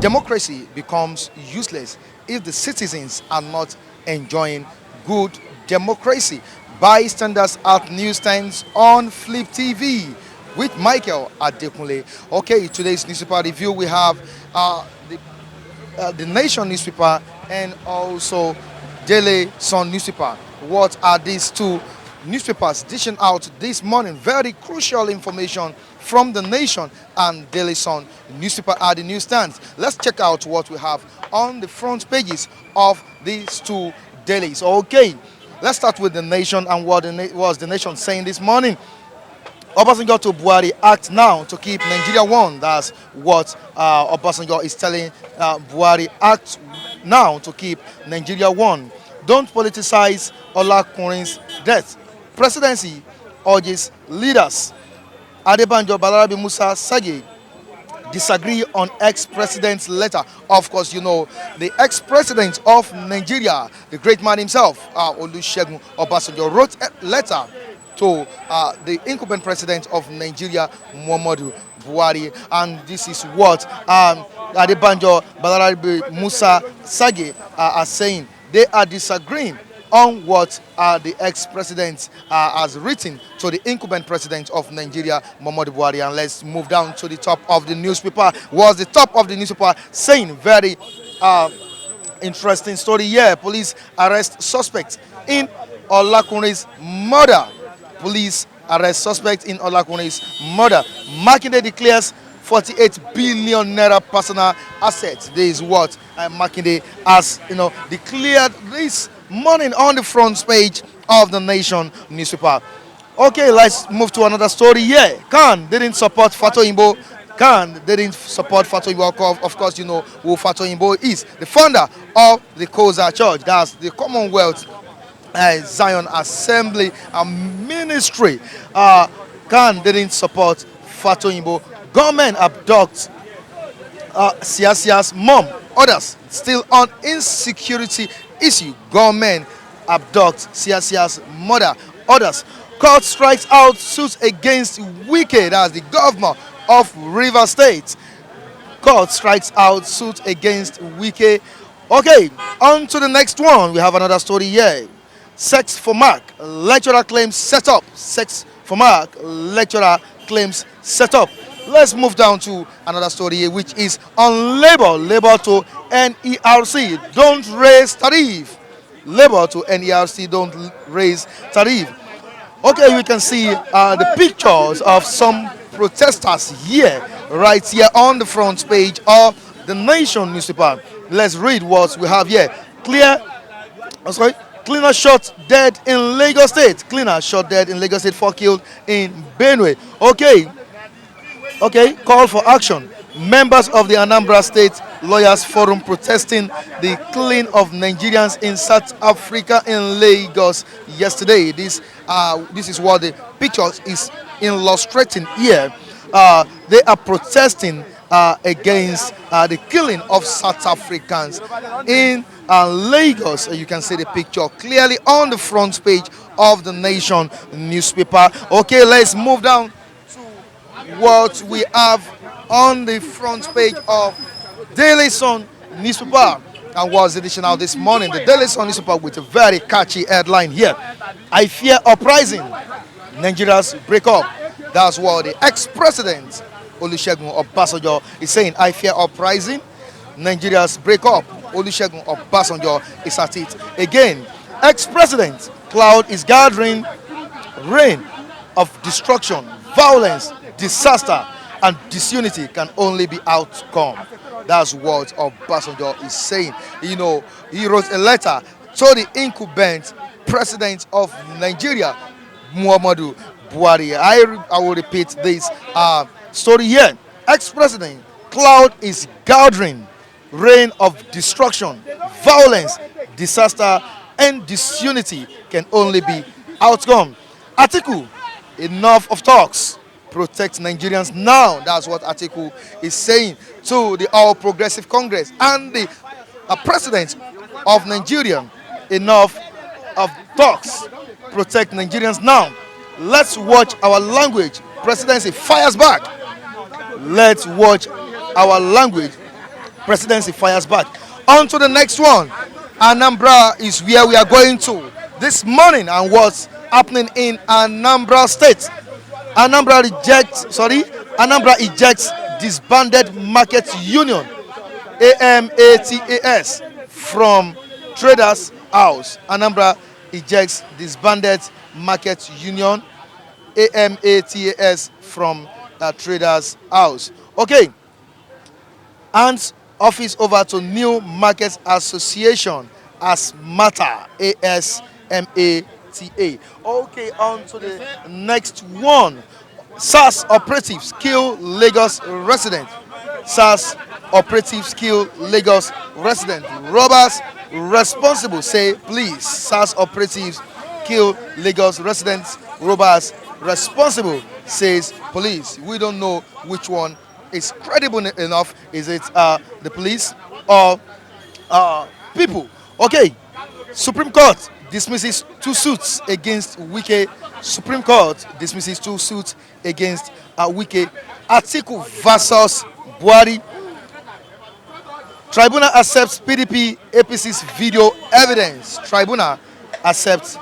democracy becomes useless if the citizens are not enjoying good democracy. Bystanders at newsstands on Flip TV with Michael Adekunle. Okay, today's newspaper review we have the Nation newspaper and also Daily Sun newspaper. What are these two newspapers dishing out this morning? Very crucial information from the Nation and Daily Sun newspaper at the newsstands. Let's check out what we have on the front pages of these two dailies. Okay, let's start with the Nation and what was the Nation saying this morning. Obasanjo to Buhari, act now to keep Nigeria one. That's what Obasanjo is telling Buhari. Act now to keep Nigeria one. Don't politicize Olakunrin's death. Presidency urges leaders. Adebanjo Balarabe Musa Sage disagree on ex-president's letter. Of course, you know, the ex-president of Nigeria, the great man himself, Olusegun Obasanjo, wrote a letter to the incumbent president of Nigeria, Muhammadu Buhari, and this is what Adebanjo Balarabe Musa Sage are saying. They are disagreeing on what the ex-president has written to the incumbent president of Nigeria, Muhammadu Buhari. And let's move down to the top of the newspaper. Was the top of the newspaper saying very interesting story here. Police arrest suspect in Olakunrin's murder. Police arrest suspect in Olakunrin's murder. Makinde declares 48 billion naira personal assets. This is what Makinde has, declared this morning on the front page of the Nation newspaper. Okay, let's move to another story here. Khan didn't support Fatoyinbo. Khan didn't support Fatoyinbo. Of course, you know who Fatoyinbo is. The founder of the Koza Church. That's the Commonwealth Zion Assembly and Ministry. Khan didn't support Fatoyinbo. Government abducts Siasia's mom. Others still on insecurity issue. Government abducts Siasia's mother. Others. Court strikes out suits against Wike. That's the governor of Rivers State. Court strikes out suits against Wike. Okay, on to the next one. We have another story here. Sex for Mark. Lecturer claims set up. Sex for Mark. Lecturer claims set up. Let's move down to another story here, which is on labor. Labor to NERC. Don't raise tariff. Labor to NERC. Don't raise tariff. Okay, we can see the pictures of some protesters here, right here on the front page of the Nation newspaper. Let's read what we have here. Cleaner shot dead in Lagos State. Cleaner shot dead in Lagos State, 4 killed in Benue. Okay, call for action. Members of the Anambra State Lawyers Forum protesting the killing of Nigerians in South Africa in Lagos yesterday. This is what the picture is illustrating here. They are protesting against the killing of South Africans in Lagos. You can see the picture clearly on the front page of the Nation newspaper. Okay, let's move down to what we have on the front page of Daily Sun newspaper. And was edition out this morning, the Daily Sun newspaper with a very catchy headline here. I fear uprising. Nigeria's break up. That's what the ex-president Olusegun Obasanjo is saying. I fear uprising. Nigeria's break up. Olusegun Obasanjo is at it again. Ex-president, cloud is gathering, rain of destruction, violence, disaster, and disunity can only be outcome. That's what Obasanjo is saying. You know, he wrote a letter to the incumbent president of Nigeria, Muhammadu Buhari. I will repeat this story here. Ex-president, cloud is gathering, rain of destruction, violence, disaster, and disunity can only be outcome. Atiku, enough of talks. Protect Nigerians now. That's what Atiku is saying to the All Progressive Congress and the president of Nigeria. Enough of talks. Protect Nigerians now. Let's watch our language. Presidency fires back. Let's watch our language. Presidency fires back. On to the next one. Anambra is where we are going to this morning, and what's happening in Anambra State. Anambra ejects disbanded market union AMATAS from Traders House. Anambra ejects disbanded market union AMATAS from Traders House. Okay, hands office over to New Markets Association as matter ASMATA. Okay, on to the next one. SAS operatives kill Lagos resident. SAS operatives kill Lagos resident. Robbers responsible say police. SAS operatives kill Lagos residents. Robbers responsible says police. We don't know which one is credible enough. Is it the police or people? Okay, Supreme Court dismisses two suits against Wike. Supreme Court dismisses two suits against Wike. Atiku versus Buhari. Tribunal accepts PDP APC's video evidence. Tribunal accepts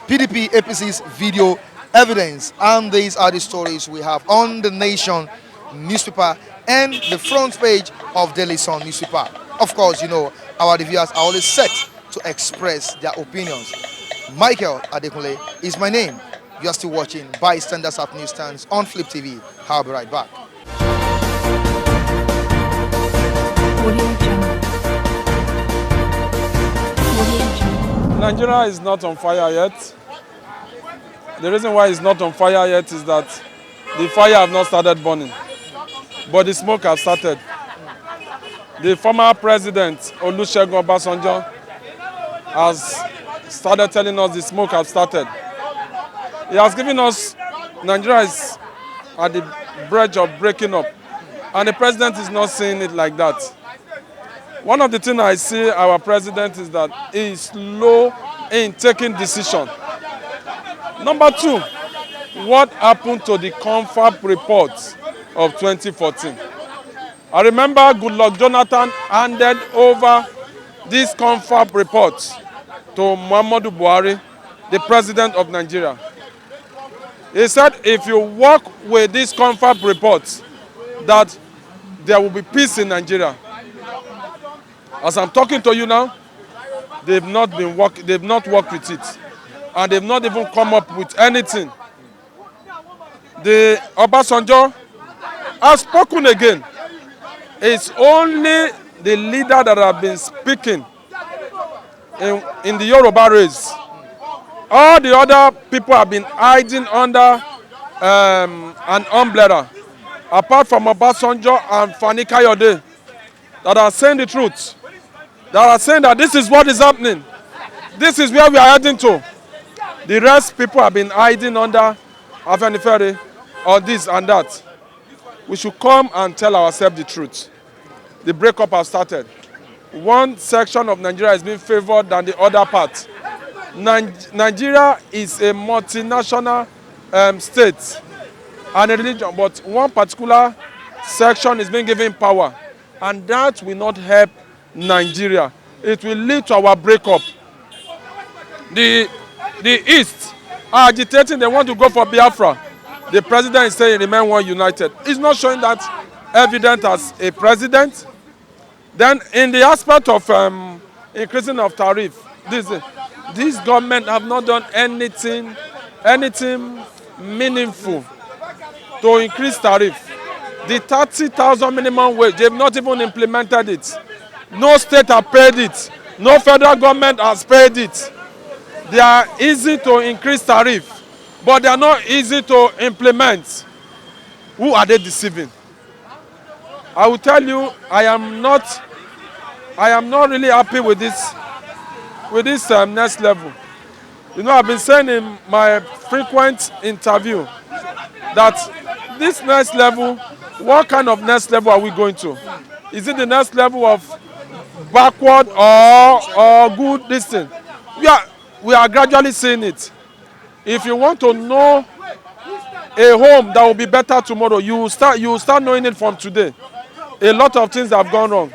PDP APC's video evidence. And these are the stories we have on the Nation newspaper and the front page of Daily Sun newspaper. Of course, you know, our reviewers are always set to express their opinions. Michael Adekunle is my name. You are still watching Bystanders at Newsstands on Flip TV. I'll be right back. Nigeria is not on fire yet. The reason why it's not on fire yet is that the fire have not started burning, but the smoke has started. The former president, Olusegun Obasanjo, has started telling us the smoke has started. He has given us Nigeria is at the verge of breaking up, and the president is not seeing it like that. One of the things I see our president is that he is slow in taking decision. Number two, what happened to the confab report of 2014? I remember Goodluck Jonathan handed over this confab report to Muhammadu Buhari, the president of Nigeria. He said if you work with this confab report, that there will be peace in Nigeria. As I'm talking to you now, they've not worked with it. And they've not even come up with anything. The Obasanjo has spoken again. It's only the leader that have been speaking in the Yoruba race. All the other people have been hiding under an umbrella, apart from Obasanjo and Fani Kayode, that are saying the truth, that are saying that this is what is happening. This is where we are heading to. The rest people have been hiding under Afenifere or this and that. We should come and tell ourselves the truth. The breakup has started. One section of Nigeria is being favored than the other part. Nigeria is a multinational state and a religion, but one particular section is being given power, and that will not help Nigeria. It will lead to our breakup. The East are agitating, they want to go for Biafra. The president is saying remain one united. He's not showing that evidence as a president. Then in the aspect of increasing of tariff, this government have not done anything meaningful to increase tariff. The 30,000 minimum wage, they've not even implemented it. No state has paid it. No federal government has paid it. They are easy to increase tariff, but they are not easy to implement. Who are they deceiving? I will tell you, I am not really happy with this next level. You know, I've been saying in my frequent interview that this next level, what kind of next level are we going to? Is it the next level of backward or good distance? We are gradually seeing it. If you want to know a home that will be better tomorrow, you will start knowing it from today. A lot of things have gone wrong.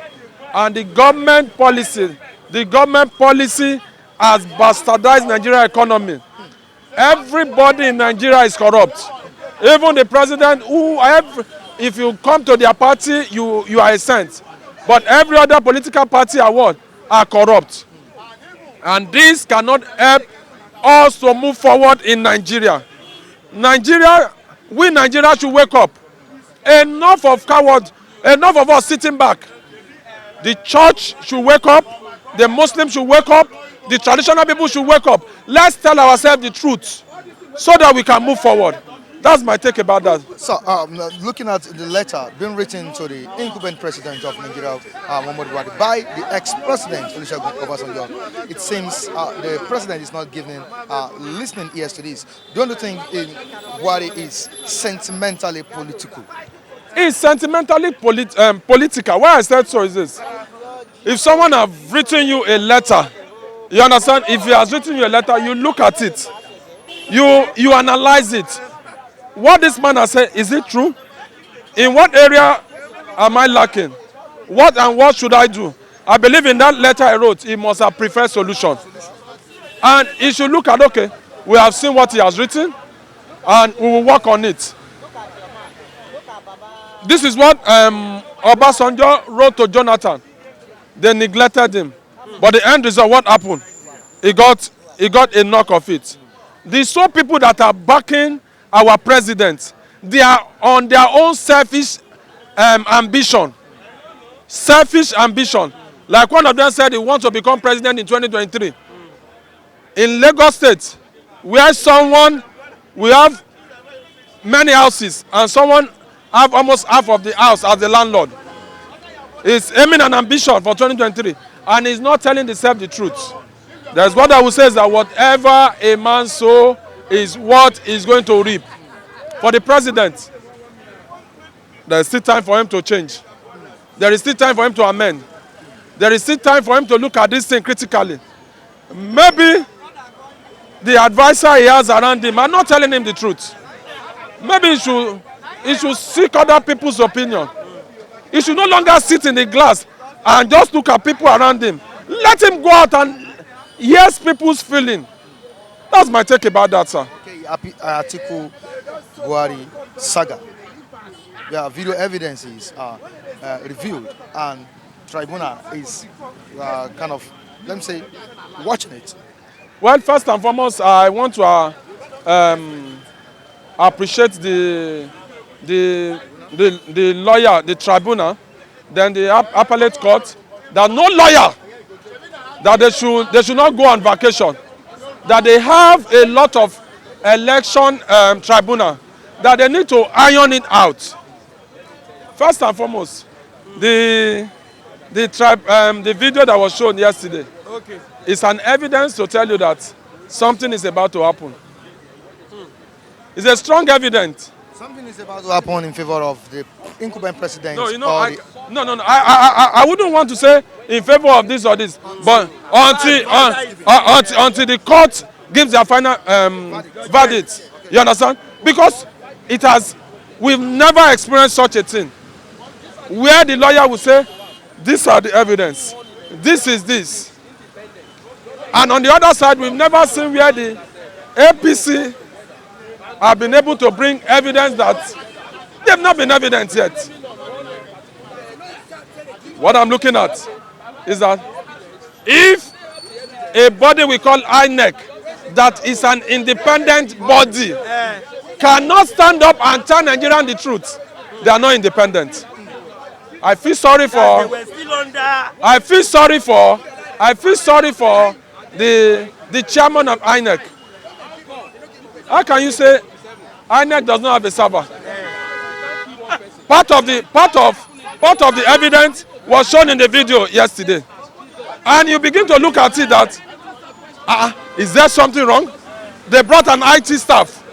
And the government policy has bastardized Nigerian economy. Everybody in Nigeria is corrupt. Even the president, if you come to their party, you are a saint. But every other political party are corrupt. And this cannot help us to move forward in Nigeria. We Nigeria should wake up. Enough of cowards, enough of us sitting back. The church should wake up. The Muslims should wake up. The traditional people should wake up. Let's tell ourselves the truth so that we can move forward. That's my take about that. So, looking at the letter being written to the incumbent president of Nigeria, Muhammadu Buhari, by the ex-president Olusegun Obasanjo, it seems the president is not giving listening ears to this. Don't you think Buhari is sentimentally political? It's sentimentally political. Why I said so is this. If someone has written you a letter, you understand? If he has written you a letter, you look at it. You analyze it. What this man has said, is it true? In what area am I lacking? What should I do? I believe in that letter I wrote, he must have preferred solution. And he should look at, okay, we have seen what he has written, and we will work on it. This is what Obasanjo wrote to Jonathan. They neglected him. But the end result, what happened? He got a knock of it. These so people that are backing our president, they are on their own selfish ambition. Selfish ambition. Like one of them said, he wants to become president in 2023. In Lagos State, where we have many houses, and someone have almost half of the house as the landlord. He's aiming an ambition for 2023, and he's not telling himself the truth. There's what I will say is that whatever a man sows is what he's going to reap. For the president, there is still time for him to change. There is still time for him to amend. There is still time for him to look at this thing critically. Maybe the advisor he has around him are not telling him the truth. Maybe he should seek other people's opinion. He should no longer sit in the glass and just look at people around him. Let him go out and hear people's feeling. That's my take about that, sir. Okay, Atiku Buhari saga. Yeah, video evidences are revealed, and tribunal is kind of, let me say, watching it. Well, first and foremost, I want to appreciate the lawyer, the tribunal, then the appellate court, that no lawyer, that they should not go on vacation, that they have a lot of election tribunal, that they need to iron it out. First and foremost, the video that was shown yesterday is an evidence to tell you that something is about to happen. It's a strong evidence. Something is about to happen in favor of the incumbent president. No, you know, I wouldn't want to say in favor of this or this, but until the court gives their final verdict, you understand? Because we've never experienced such a thing, where the lawyer will say, these are the evidence, this is this. And on the other side, we've never seen where the APC have been able to bring evidence that they've not been evident yet. What I'm looking at is that if a body we call INEC, that is an independent body, cannot stand up and tell Nigerians the truth, they are not independent. I feel sorry for the chairman of INEC. How can you say INEC does not have a server? Part of the evidence was shown in the video yesterday, and you begin to look at it that is there something wrong? They brought an IT staff,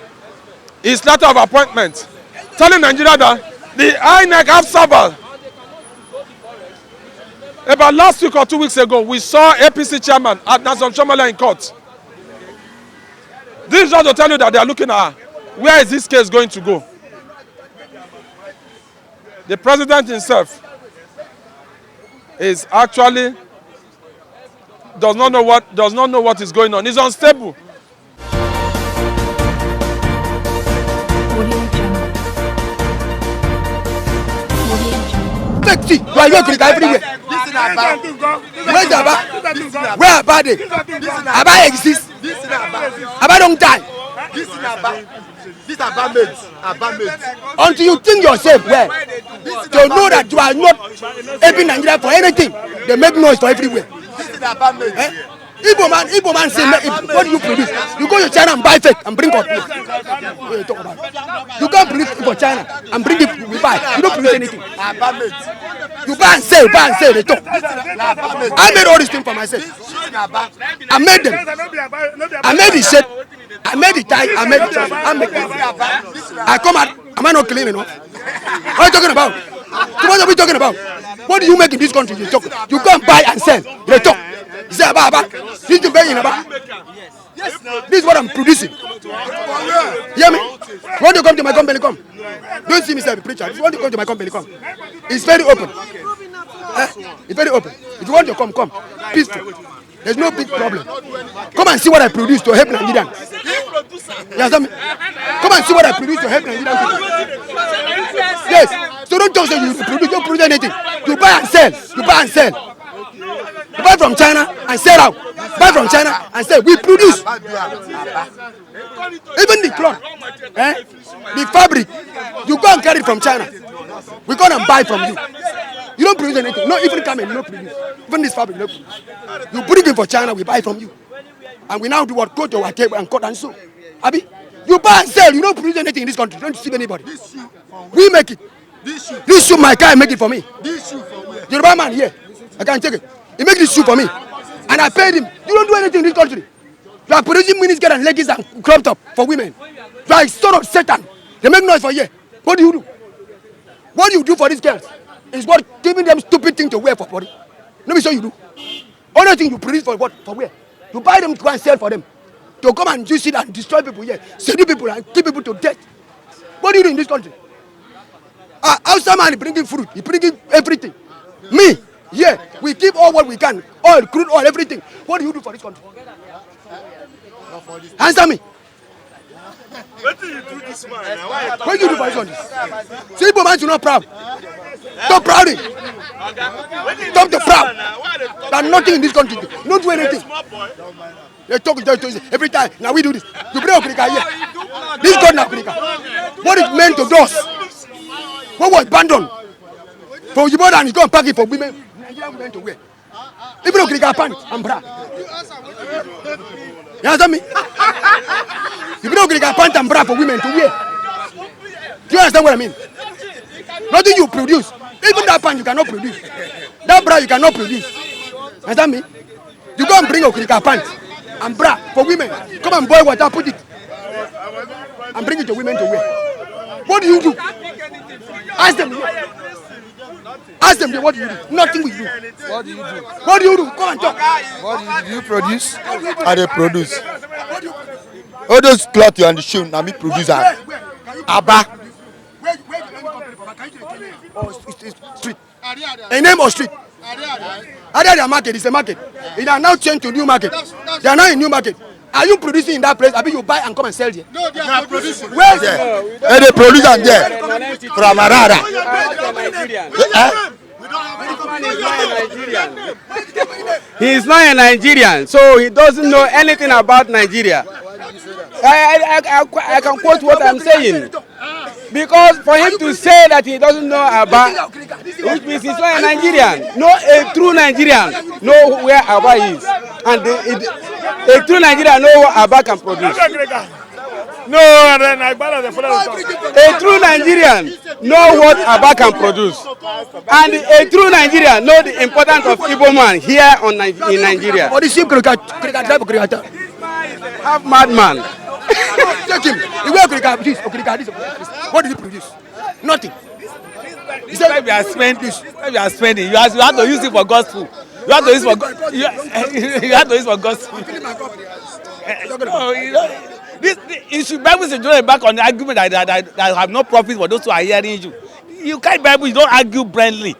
his letter of appointment, telling Nigeria that the INEC have server. About last week or 2 weeks ago, we saw APC chairman at Nason Chomala in court. This is just to tell you that they are looking at where is this case going to go. The president himself is actually does not know what is going on. It's unstable. See, you are working everywhere. Where's Aba? Where Aba dey? Aba exists. Aba don't die. This Aba made. Until you think yourself well, to know that you are not helping Nigeria for anything, they make noise for everywhere. This is Aba made. Igbo man say, what do you produce? You go to China and buy fake and bring up here. What are you talking about? You can't produce for China and bring it, we buy. You don't produce anything. Aba made. You buy and sell, they talk. I made all these things for myself. I made them. I made the shape. I made the tie. I made the tie. I made them. I come out. Am I not clean enough? What are you talking about? What are we talking about? What do you make in this country? You talk. You go and buy and sell. They talk. You say Aba. This is the bay in Aba. This is what I'm producing. Hear me? Want to come to my company? Come. Don't see me say a preacher. If you want to come to my company, come. It's very open. It's very open. If you want to come. Peaceful. There's no big problem. Come and see what I produce to help Nigerians. You understand me? Come and see what I produce to help Nigerians. Yes. So don't talk say you produce. Don't produce anything. You buy and sell. You buy and sell. You buy from China and sell out. Buy from China and sell. We produce. Even the cloth, the fabric, you go and carry it from China. We go and buy from you. You don't produce anything. No, even camel, you don't produce. Even this fabric, you don't produce. You bring it for China, we buy from you. And we now do what? Go to our table and cut and sew. Abi, you buy and sell. You don't produce anything in this country. You don't deceive anybody. We make it. This shoe, my guy make it for me. This shoe for where? Yoruba man here, I can take it. He make this shoe for me. And I paid him. You don't do anything in this country. You are producing miniskirt and leggings and crop top for women. You are a son of Satan. They make noise for you. What do you do? What do you do for these girls? It's what giving them stupid thing to wear for body. Let me show you do. Only thing you produce for what? For where? You buy them to go and sell for them. To come and use it and destroy people here. Seduce people and keep people to death. What do you do in this country? Outside man is bringing fruit. He bringing everything. Me, yeah, we give all what we can. Oil, crude oil, everything. What do you do for this country? Answer me. What do you do this man? What do you do for this country? See, people man, you're not proud. Stop prouding. Stop the proud. There's nothing in this country. Don't do anything. They talk every time. Now we do this. You bring Africa here. This God now Africa. What is meant to do us? What was abandoned? For you and you go and pack it for women. Nigerian women to wear. Even Africa pants and bra. You understand me? You bring Africa pants and bra for women to wear. Do you understand what I mean? Nothing you produce. Even that pant you cannot produce. That bra you cannot produce. Understand me? You go and bring Africa pants and bra for women. Come and boil water, put it. And bring it to women to wear. What do you do? Ask them. Ask them what do you do? Nothing we do. What do you do? What do you do? Come and talk. What do you produce? I dey produce. All those cloth you and the shoe, na me produce am. Aba. Street. A name or street? Area market is a market. It are now changed to new market. They are now in new market. Are you producing in that place? Abi you buy and come and sell there? No, they are producing. Where? There. They produce am there. From Arara. He is not a Nigerian, so he doesn't know anything about Nigeria. I can quote what I'm saying. Because for him to say that he doesn't know about, which means he's not a Nigerian. No, a true Nigerian know where Aba is. And a true Nigerian know what Aba can produce. No, then I balance the follow. A true Nigerian know what Aba can produce. And a true Nigerian know the importance of Igbo man here in Nigeria. Or the sheep driver. Half madman. Take him. He will this. What did he produce? Nothing. He said we are spending. We are spending. You have to use it for gospel. You have to use for you have to use for gospel. No, you should Bible should join back on the argument that have no profit for those who are hearing you. You can't Bible. You don't argue blindly.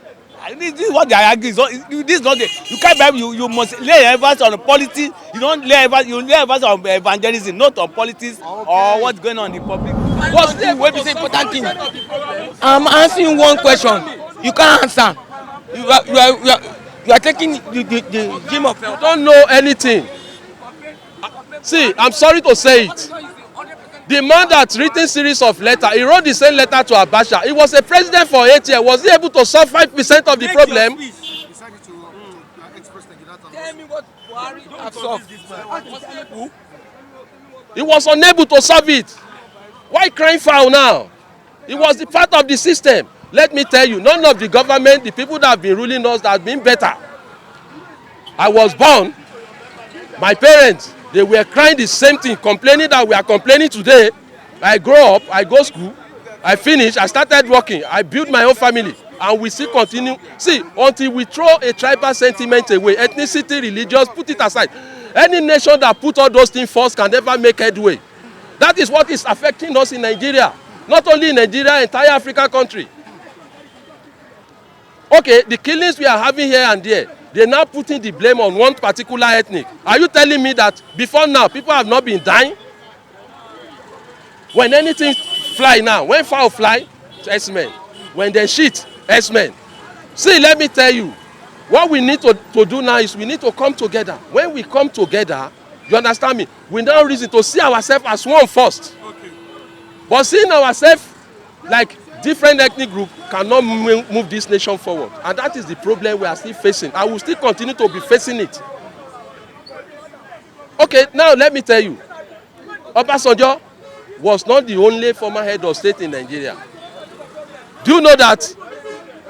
This is what they are arguing. So this is not the, you can't buy, you must lay emphasis on politics. You don't lay emphasis, you lay emphasis on evangelism, not on politics or what's going on in the public. What's the way is important thing? I'm answering one question. You can't answer. You are taking the gym of You don't know anything. See, I'm sorry to say it. The man that written series of letters, he wrote the same letter to Abacha. He was a president for 8 years. Was he able to solve 5% of the problem? Tell me what Buhari have solved. He was unable to solve it. Why crying foul now? He was the part of the system. Let me tell you, none of the government, the people that have been ruling us, that have been better. I was born, my parents, they were crying the same thing, complaining that we are complaining today. I grow up, I go school, I finish, I started working, I built my own family, and we still continue. See, until we throw a tribal sentiment away, ethnicity, religious, put it aside. Any nation that put all those things first can never make headway. That is what is affecting us in Nigeria. Not only in Nigeria, entire African country. Okay, the killings we are having here and there, they're now putting the blame on one particular ethnic. Are you telling me that before now, people have not been dying? When anything fly now, when fowl fly, S-men. When they shit, S-men. See, let me tell you, what we need to do now is we need to come together. When we come together, you understand me? We now reason to see ourselves as one first. Okay. But seeing ourselves like different ethnic groups cannot move this nation forward. And that is the problem we are still facing. I will still continue to be facing it. Okay, now let me tell you. Obasanjo was not the only former head of state in Nigeria. Do you know that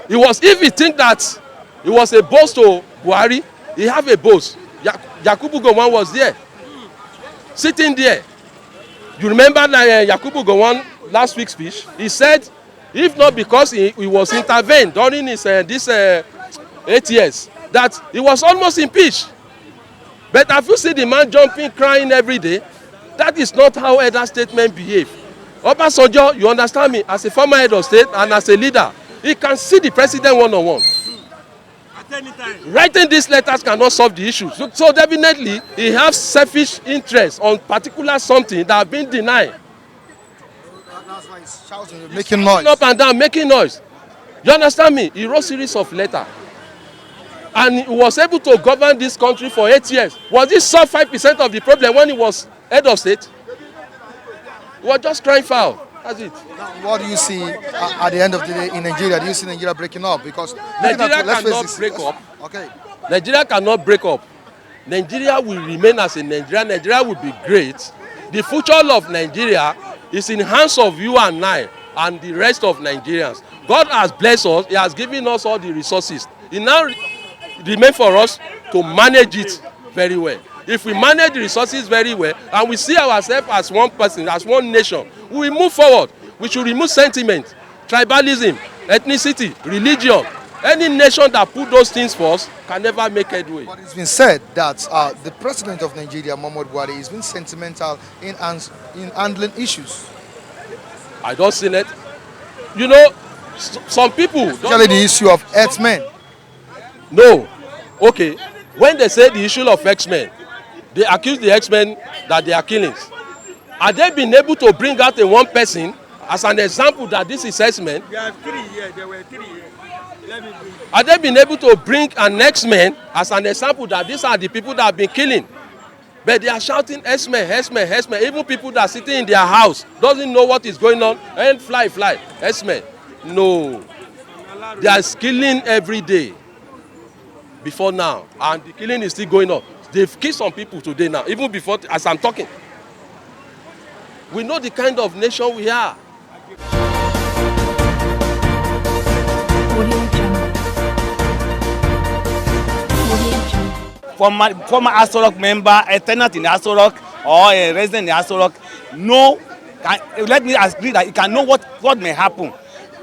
he was, if you think that he was a boss to Buhari, he have a boss. Yakubu Gowon was there, sitting there. You remember that Yakubu Gowon last week's speech? He said, if not because he was intervened during his this 8 years, that he was almost impeached. But have you seen the man jumping, crying every day? That is not how elder statesmen behave. Obasanjo, you understand me, as a former head of state and as a leader, he can see the president one-on-one. Writing these letters cannot solve the issue. So definitely, he has selfish interest on particular something that has been denied. That's why he's shouting, making noise. Up and down, making noise. You understand me? He wrote a series of letters. And he was able to govern this country for 8 years. Was he solved 5% of the problem when he was head of state? He was just crying foul. That's it. Now, what do you see at the end of the day in Nigeria? Do you see Nigeria breaking up? Because Nigeria cannot break up. Okay. Nigeria cannot break up. Nigeria will remain as a Nigeria. Nigeria will be great. The future of Nigeria is in the hands of you and I and the rest of Nigerians. God has blessed us. He has given us all the resources. It now remains for us to manage it very well. If we manage the resources very well and we see ourselves as one person, as one nation, we will move forward. We should remove sentiment, tribalism, ethnicity, religion. Any nation that put those things first can never make headway. But it's been said that the president of Nigeria, Muhammadu Buhari, has been sentimental in handling issues. I don't see it. You know, some people... Especially the issue of X-Men. No. Okay. When they say the issue of X-Men, they accuse the X-Men that they are killings. Have they been able to bring out a one person as an example that this is X-Men? There are 3 years. There were 3 years. Have they been able to bring an X-Men as an example that these are the people that have been killing? But they are shouting X-Men, X-Men, X-Men. Even people that are sitting in their house doesn't know what is going on. And fly, X-Men. No. They are killing every day before now. And the killing is still going on. They've killed some people today now, even before, as I'm talking. We know the kind of nation we are. Former Asorok member, a tenant in Asorok or a resident in Asorok, let me agree that you can know what may happen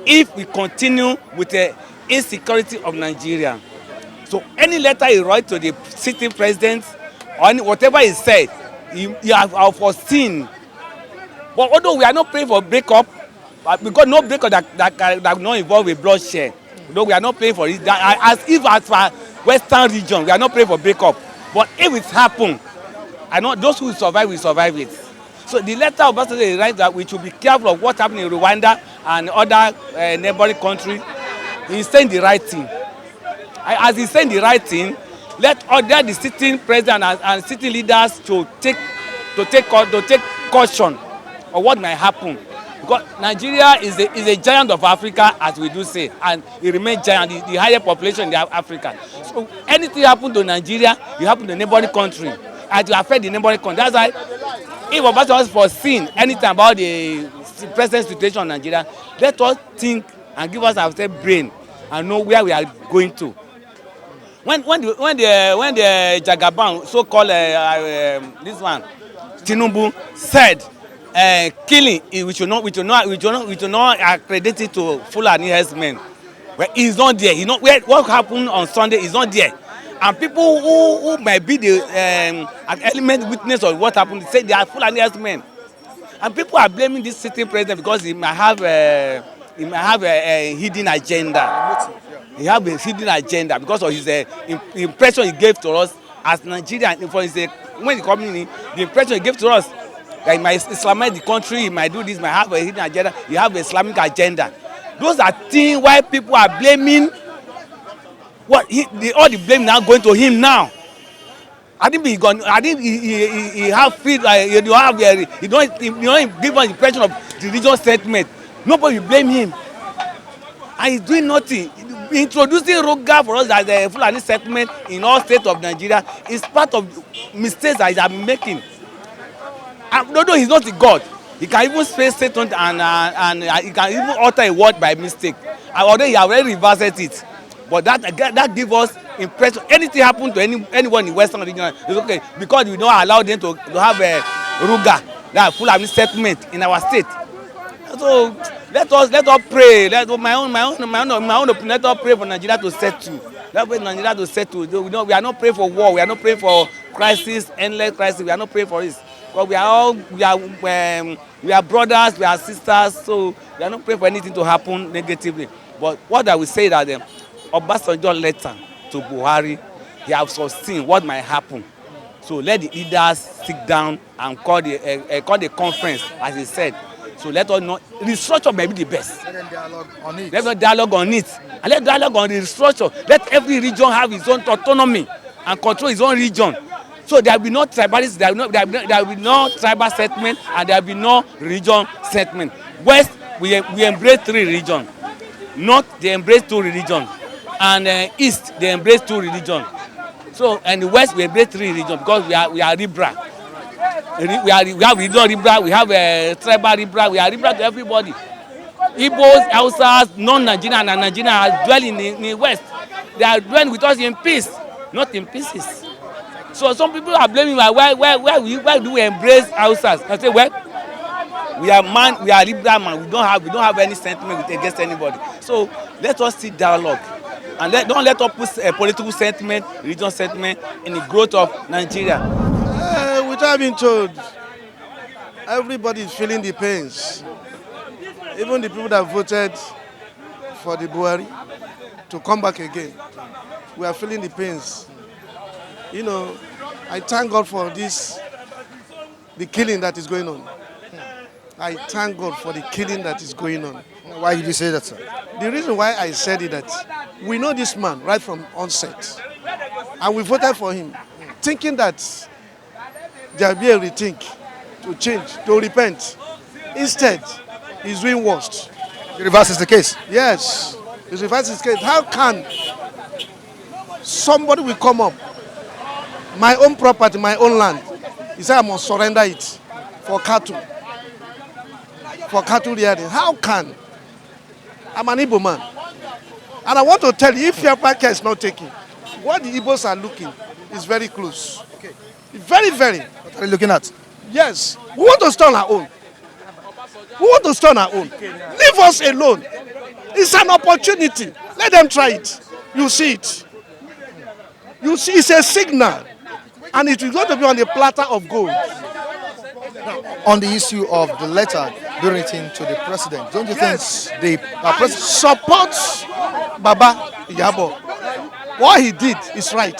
if we continue with the insecurity of Nigeria. So any letter he writes to the sitting president or whatever he said, you have foreseen. But although we are not praying for breakup, because no breakup that will not involve a bloodshed. No, we are not praying for it. As if as for Western region, we are not praying for breakup. But if it happen, I know those who survive will survive it. So the letter of Obasanjo writes that we should be careful of what happened in Rwanda and other neighboring countries. He's saying the right thing. As he's saying the right thing, let the sitting president and sitting leaders to take caution of what might happen. Because Nigeria is a giant of Africa, as we do say, and it remains giant, the highest population in Africa. So anything happen to Nigeria, it happen to neighboring country, and to affect the neighboring country. That's why if Obasanjo has foreseen anything about the present situation in Nigeria, let us think and give us ourselves brain and know where we are going to. When the Jagaban, so-called this one, Tinubu said killing, we should not accredit it to Fulani herdsmen. Well, he's not there. He's not where. What happened on Sunday is not there. And people who might be the element witness of what happened say they are Fulani herdsmen. And people are blaming this sitting president because he might have a hidden agenda. He has a hidden agenda because of his impression he gave to us as Nigerian. For his when he came in, the impression he gave to us that he might Islamize the country, he might do this, might have a hidden agenda. He have an Islamic agenda. Those are things why people are blaming. All the blame now going to him now. I think he have feel like he don't give us the impression of the religious sentiment. Nobody will blame him, and he's doing nothing. Introducing Roga for us as a Fulani settlement in all states of Nigeria is part of mistakes that he has been making. And although he's not a god, he can even say Satan and he can even utter a word by mistake. And although he already reversed it, but that gives us impression. Anything happen to anyone in Western region, it's okay because we don't allow them to have a Ruga, that Fulani settlement in our state. So let us pray. My own opinion. Let us pray for Nigeria to settle. Let us pray for Nigeria to settle. We are not praying for war. We are not praying for crisis, endless crisis. We are not praying for this. Because we are brothers. We are sisters. So we are not praying for anything to happen negatively. But what I will say that Obasanjo letter to Buhari, he has foreseen what might happen. So let the leaders sit down and call the conference, as he said. So let us know the structure may be the best. Let them dialogue on it. Let us dialogue on it. And let dialogue on the structure. Let every region have its own autonomy and control its own region. So there will be no tribalism, there will be no tribal settlement, and there will be no religion settlement. West, we embrace 3 religions. North, they embrace 2 religions. And East, they embrace 2 religions. So, and the West, we embrace 3 religions because we are liberal. We have religion Libra, we have a tribal Libra, we are Libra to everybody. Igbos, Hausas, non-Nigerian and Nigerian are dwelling in the West. They are dwelling with us in peace, not in pieces. So some people are blaming why do we embrace Hausas? I say, well, we are Libra man, we don't have any sentiment against anybody. So let us see dialogue. And don't let us put a political sentiment, religious sentiment in the growth of Nigeria. Without being told, everybody is feeling the pains. Even the people that voted for the Buhari to come back again, we are feeling the pains. You know, I thank God for the killing that is going on. I thank God for the killing that is going on. Why did you say that, sir? The reason why I said it that we know this man right from onset, and we voted for him, thinking that there will be a rethink, to change, to repent. Instead, he's doing worse. The reverse is the case. Yes, he's reversing his case. How can somebody will come up, my own property, my own land, he said I must surrender it for cattle rearing? How can? I'm an Igbo man. And I want to tell you, if your packet is not taken, what the Igbos are looking is very close. Okay. Very, very. What are you looking at? Yes. We want to stand our own. We want to stand our own. Leave us alone. It's an opportunity. Let them try it. You see it. You see, it's a signal. And it is going to be on the platter of gold. On the issue of the letter being written to the president, don't you Yes. think the I president... support Baba Yabo, what he did is right.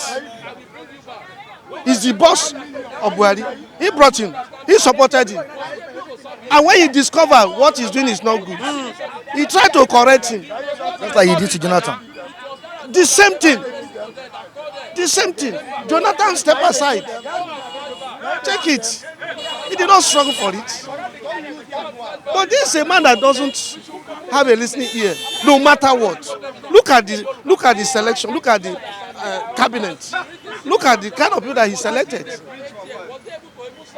He's the boss of Buhari. He brought him. He supported him. And when he discovered what he's doing is not good, he tried to correct him. Just like he did to Jonathan. The same thing. The same thing. Jonathan stepped aside. Take it. He did not struggle for it. But this is a man that doesn't have a listening ear, no matter what. Look at the selection. Look at the cabinet. Look at the kind of people that he selected.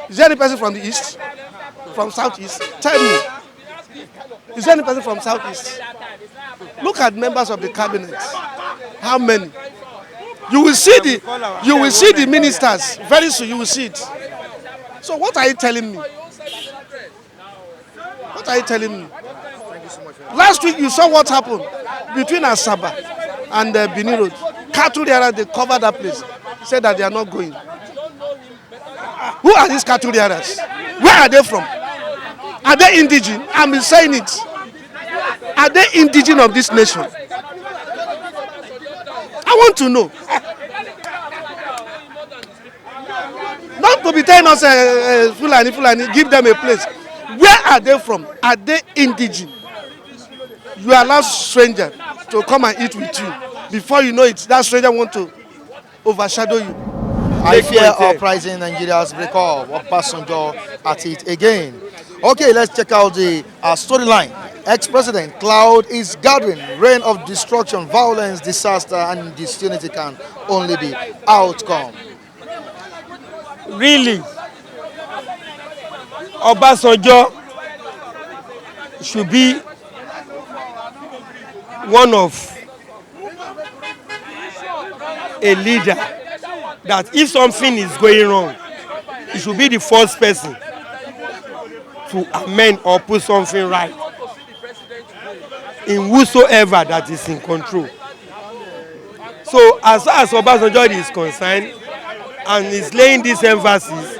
Is there any person from the east? From southeast? Tell me. Is there any person from southeast? Look at members of the cabinet. How many? You will see the ministers very soon. You will see it. So what are you telling me? What are you telling me? Last week you saw what happened between Asaba and Benin Road. Cattle there, they covered that place. Said that they are not going. Who are these cattle bearers? Where are they from? Are they indigenous? I'm saying it. Are they indigenous of this nation? I want to know. Not to be telling us Fulani, give them a place. Where are they from? Are they indigenous? You allow stranger to come and eat with you. Before you know it, that stranger want to overshadow you. I fear uprising Nigeria's break up. Obasanjo at it again. Okay, let's check out the storyline. Ex-president cloud is gathering. Reign of destruction, violence, disaster, and disunity can only be outcome. Really, Obasanjo should be one of a leader that if something is going wrong, he should be the first person to amend or put something right in whosoever that is in control. So as far as Obasanjo is concerned and is laying this emphasis,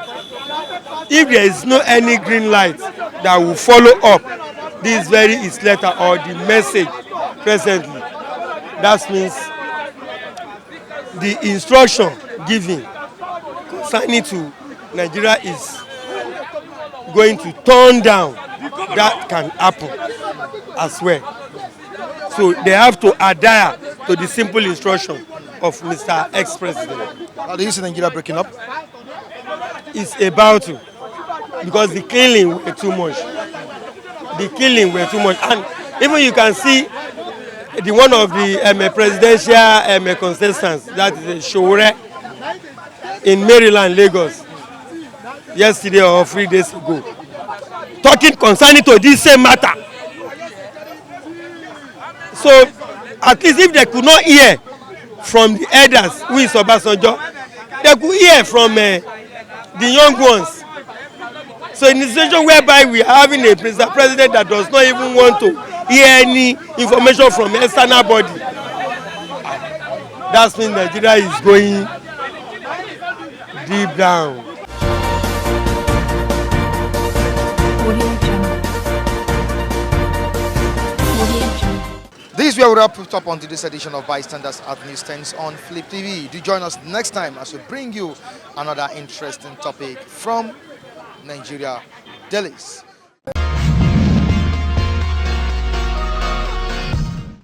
if there is no any green light that will follow up this very his letter or the message presently, that means the instruction given concerning to Nigeria is going to turn down. That can happen as well. So they have to adhere to the simple instruction of Mr. Ex-President. How do you see Nigeria breaking up? It's about to, because the killing were too much. The killing were too much, and even you can see the one of the presidential contestants, that is Showore in Maryland, Lagos, yesterday or 3 days ago, talking concerning to this same matter. So at least if they could not hear from the elders, who is Obasanjo, they could hear from the young ones. So in a situation whereby we are having a president that does not even want to hear any information from external body, that means Nigeria is going deep down. This is where we wrap it up on today's edition of Bystanders at News 10 on Flip TV. Do join us next time as we bring you another interesting topic from Nigeria. Delis.